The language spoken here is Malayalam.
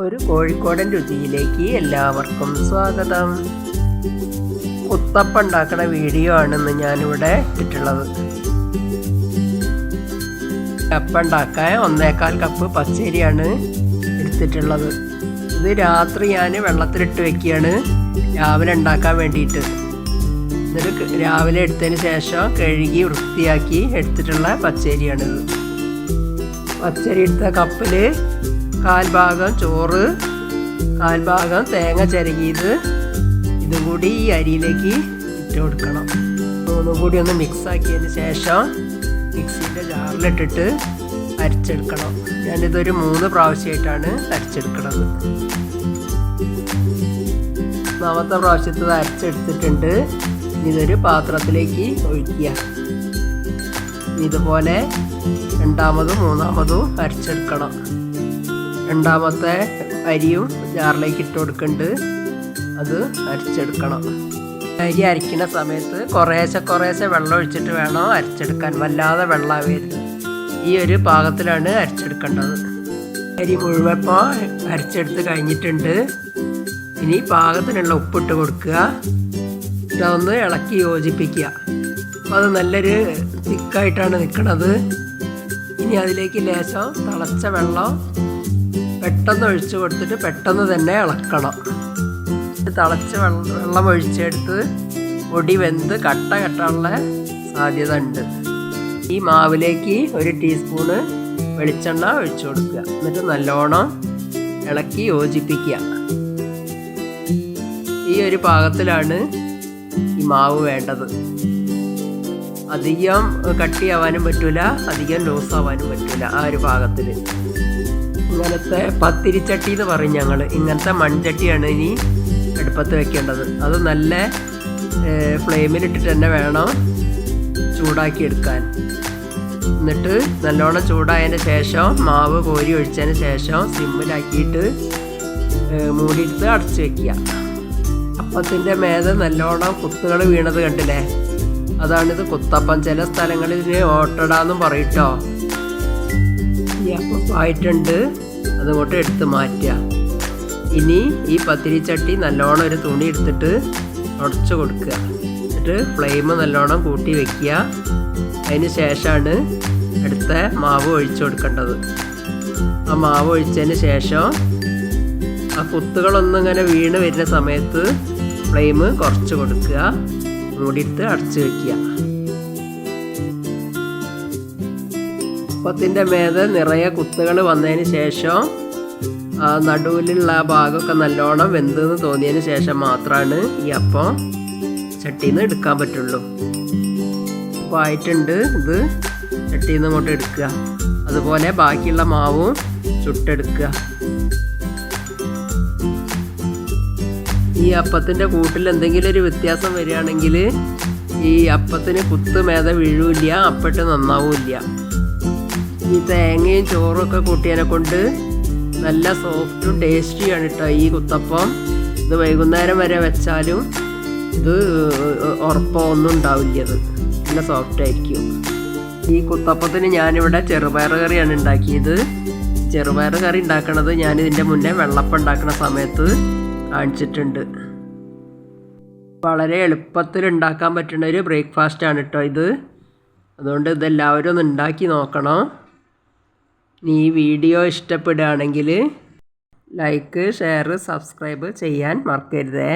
ഒരു കോഴിക്കോടൻ രുചിയിലേക്ക് എല്ലാവർക്കും സ്വാഗതം. കുത്തപ്പം ഉണ്ടാക്കുന്ന വീഡിയോ ആണെന്ന് ഞാനിവിടെ ഇട്ടിട്ടുള്ളത്. അപ്പം ഉണ്ടാക്കാൻ 1/4 കപ്പ് പച്ചരിയാണ് എടുത്തിട്ടുള്ളത്. ഇത് രാത്രി ഞാൻ വെള്ളത്തിലിട്ട് വെക്കുകയാണ് രാവിലെ ഉണ്ടാക്കാൻ വേണ്ടിയിട്ട്. എന്നിട്ട് രാവിലെ എടുത്തതിന് ശേഷം കഴുകി വൃത്തിയാക്കി എടുത്തിട്ടുള്ള പച്ചരിയാണിത്. പച്ചരി എടുത്ത കപ്പിൽ 1/4 ഭാഗം ചോറ്, 1/4 ഭാഗം തേങ്ങ ചിരകിയത് ഇതും കൂടി ഈ അരിയിലേക്ക് ഇട്ട് കൊടുക്കണം. മൂന്നും കൂടി ഒന്ന് മിക്സാക്കിയതിന് ശേഷം മിക്സിൻ്റെ ജാറിലിട്ടിട്ട് അരച്ചെടുക്കണം. ഞാനിതൊരു 3 പ്രാവശ്യമായിട്ടാണ് അരച്ചെടുക്കുന്നത്. 4ാമത്തെ പ്രാവശ്യത്തത് അരച്ചെടുത്തിട്ടുണ്ട്. ഇതൊരു പാത്രത്തിലേക്ക് ഒഴിക്കുക. ഇതുപോലെ 2ാമതും 3ാമതും അരച്ചെടുക്കണം. 2ാമത്തെ അരിയും ജാറിലേക്ക് ഇട്ട് കൊടുക്കുന്നുണ്ട്. അത് അരച്ചെടുക്കണം. അരി അരയ്ക്കുന്ന സമയത്ത് കുറേശ്ശെ വെള്ളം ഒഴിച്ചിട്ട് വേണം അരച്ചെടുക്കാൻ. വല്ലാതെ വെള്ളമാവരുത്. ഈ ഒരു പാകത്തിലാണ് അരച്ചെടുക്കേണ്ടത്. അരി മുഴുവപ്പോൾ അരച്ചെടുത്ത് കഴിഞ്ഞിട്ടുണ്ട്. ഇനി പാകത്തിനുള്ള ഉപ്പിട്ട് കൊടുക്കുക. ഇതൊന്ന് ഇളക്കി യോജിപ്പിക്കുക. അപ്പോൾ അത് നല്ലൊരു തിക്കായിട്ടാണ് നിൽക്കുന്നത്. ഇനി അതിലേക്ക് ലേശം തിളച്ച വെള്ളം പെട്ടെന്ന് ഒഴിച്ചു കൊടുത്തിട്ട് പെട്ടെന്ന് തന്നെ ഇളക്കണം. തിളച്ച വെള്ളം ഒഴിച്ചെടുത്ത് പൊടി വെന്ത് കട്ടാനുള്ള സാധ്യത ഉണ്ട്. ഈ മാവിലേക്ക് 1 ടീസ്പൂണ് വെളിച്ചെണ്ണ ഒഴിച്ചു കൊടുക്കുക. എന്നിട്ട് നല്ലോണം ഇളക്കി യോജിപ്പിക്കുക. ഈ ഒരു പാകത്തിലാണ് ഈ മാവ് വേണ്ടത്. അധികം കട്ടിയാവാനും പറ്റില്ല, അധികം ലൂസാവാനും പറ്റില്ല. ആ ഒരു പാകത്തിൽ ഇങ്ങനത്തെ പത്തിരിച്ചട്ടി എന്ന് പറയും ഞങ്ങൾ. ഇങ്ങനത്തെ മൺചട്ടിയാണ് ഇനി അടുപ്പത്ത് വെക്കേണ്ടത്. അത് നല്ല ഫ്ലെയിമിലിട്ടിട്ട് തന്നെ വേണം ചൂടാക്കി എടുക്കാൻ. എന്നിട്ട് നല്ലോണം ചൂടായതിന് ശേഷം മാവ് കോരി ഒഴിച്ചതിന് ശേഷം സിമ്മിലാക്കിയിട്ട് മൂടിയെടുത്ത് അടച്ചു വെക്കുക. അപ്പത്തിൻ്റെ മേലെ നല്ലോണം കുത്തുകൾ വീണത് കണ്ടില്ലേ? അതാണിത് കുത്തപ്പം. ചില സ്ഥലങ്ങളിൽ ഇതിന് ഓട്ടടാന്നും പറയട്ടോ. ഈ അപ്പം ആയിട്ടുണ്ട്. അതുകൊണ്ട് എടുത്ത് മാറ്റുക. ഇനി ഈ പത്തിരിച്ചട്ടി നല്ലോണം ഒരു തുണി എടുത്തിട്ട് ഉടച്ചു കൊടുക്കുക. എന്നിട്ട് ഫ്ലെയിം നല്ലോണം കൂട്ടി വെക്കുക. അതിന് ശേഷമാണ് അടുത്ത മാവ് ഒഴിച്ചു കൊടുക്കേണ്ടത്. ആ മാവ് ഒഴിച്ചതിന് ശേഷം ആ കുത്തുകളൊന്നും ഇങ്ങനെ വീണ് വരുന്ന സമയത്ത് ഫ്ലെയിം കുറച്ച് കൊടുക്കുക. മൂടിയിട്ട് അടച്ചു വയ്ക്കുക. അപ്പത്തിൻ്റെ മേലെ നിറയെ കുത്തുകൾ വന്നതിന് ശേഷം നടുവിലുള്ള ആ ഭാഗമൊക്കെ നല്ലോണം വെന്തെന്ന് തോന്നിയതിന് ശേഷം മാത്രമാണ് ഈ അപ്പം ചട്ടിയിൽ നിന്ന് എടുക്കാൻ പറ്റുള്ളൂ. അപ്പോൾ ആയിട്ടുണ്ട്. ഇത് ചട്ടിയിൽ നിന്ന് ഇങ്ങോട്ട് എടുക്കുക. അതുപോലെ ബാക്കിയുള്ള മാവും ചുട്ടെടുക്കുക. ഈ അപ്പത്തിൻ്റെ കൂട്ടിൽ എന്തെങ്കിലും ഒരു വ്യത്യാസം വരികയാണെങ്കിൽ ഈ അപ്പത്തിന് കുത്ത് മേത വീഴില്ല, അപ്പിട്ട് നന്നാവില്ല. ഈ തേങ്ങയും ചോറും ഒക്കെ കൂട്ടിയതിനെ കൊണ്ട് നല്ല സോഫ്റ്റും ടേസ്റ്റിയാണ് കേട്ടോ ഈ കുത്തപ്പം. ഇത് വൈകുന്നേരം വരെ വെച്ചാലും ഇത് ഉറപ്പോ ഒന്നും ഉണ്ടാവില്ല. ഇത് നല്ല സോഫ്റ്റ് ആയിരിക്കും. ഈ കുത്തപ്പത്തിന് ഞാനിവിടെ ചെറുപയർ കറിയാണ് ഉണ്ടാക്കിയത്. ചെറുപയർ കറി ഉണ്ടാക്കണത് ഞാനിതിൻ്റെ മുന്നേ വെള്ളപ്പം ഉണ്ടാക്കുന്ന സമയത്ത് കാണിച്ചിട്ടുണ്ട്. വളരെ എളുപ്പത്തിൽ ഉണ്ടാക്കാൻ പറ്റുന്ന ഒരു ബ്രേക്ക്ഫാസ്റ്റാണ് കേട്ടോ ഇത്. അതുകൊണ്ട് ഇതെല്ലാവരും ഒന്ന് ഉണ്ടാക്കി നോക്കണം. ഈ വീഡിയോ ഇഷ്ടപ്പെടുകയാണെങ്കിൽ ലൈക്ക്, ഷെയർ, സബ്സ്ക്രൈബ് ചെയ്യാൻ മറക്കരുതേ.